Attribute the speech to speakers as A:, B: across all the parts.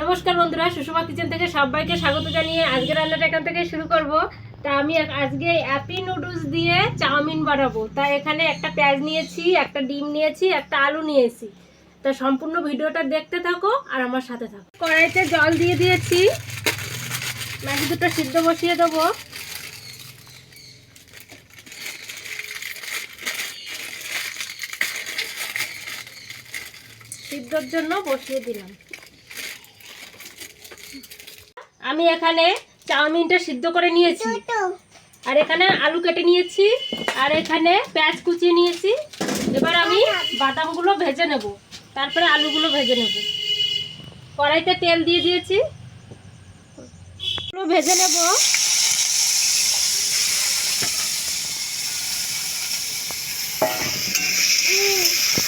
A: নমস্কার বন্ধুরা, সুষমা কিচেন থেকে সবাইকে স্বাগত জানিয়ে আজকে রান্নাটা এখান থেকে শুরু করব। তা আমি আজকে অ্যাপি নুডলস দিয়ে চাউমিন বানাবো। তা এখানে একটা পেঁয়াজ নিয়েছি, একটা ডিম নিয়েছি, একটা আলু নিয়েছি। তা সম্পূর্ণ ভিডিওটা দেখতে থাকো আর আমার সাথে থাকো। কড়াইতে জল দিয়ে দিয়েছি, ম্যাগি দুটো সিদ্ধ বসিয়ে দেবো। সিদ্ধর জন্য বসিয়ে দিলাম। আমি এখানে চাউমিনটা সিদ্ধ করে নিয়েছি, আর এখানে আলু কেটে নিয়েছি, আর এখানে পেঁয়াজ কুচিয়ে নিয়েছি। এবার আমি বাদামগুলো ভেজে নেব, তারপরে আলুগুলো ভেজে নেব। কড়াইতে তেল দিয়ে দিয়েছি, ভেজে নেব।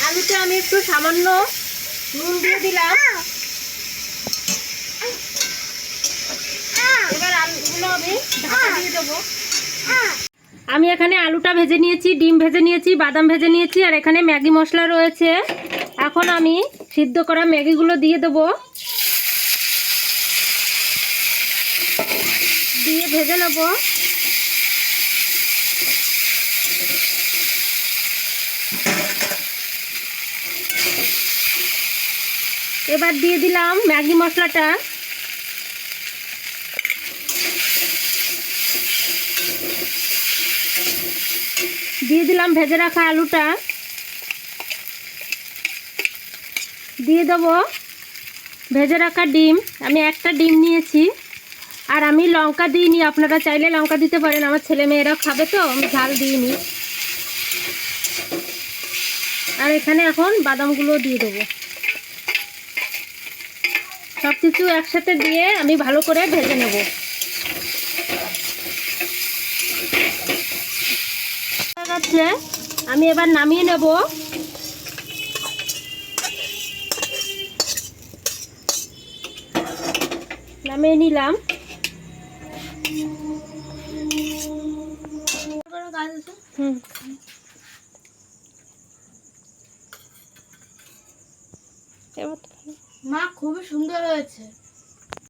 A: আলুতে আমি একটু সামান্য নুন দিয়ে দিলাম। এবার আলুগুলো আমি ঢাকা দিয়ে দেবো। আমি এখানে আলুটা ভেজে নিয়েছি, ডিম ভেজে নিয়েছি, বাদাম ভেজে নিয়েছি, আর এখানে ম্যাগি মশলা রয়েছে। এখন আমি সিদ্ধ করা ম্যাগিগুলো দিয়ে দেবো, দিয়ে ভেজে নেব। এবার দিয়ে দিলাম ম্যাগি মশলাটা। দিয়ে দিলাম ভেজে রাখা আলুটা, দিয়ে দেবো ভেজে রাখা ডিম। আমি একটা ডিম নিয়েছি, আর আমি লঙ্কা দিইনি, আপনারা চাইলে লঙ্কা দিতে পারেন। আমার ছেলে মেয়েরা খাবে তো, আমি ঝাল দিইনি। আর এখানে এখন বাদামগুলো দিয়ে দেবো। সব কিছু একসাথে দিয়ে আমি ভালো করে ভেজে নেব। আমি এবার নামিয়ে নেব। নামিয়ে নিলাম।
B: মা খুবই সুন্দর হয়েছে।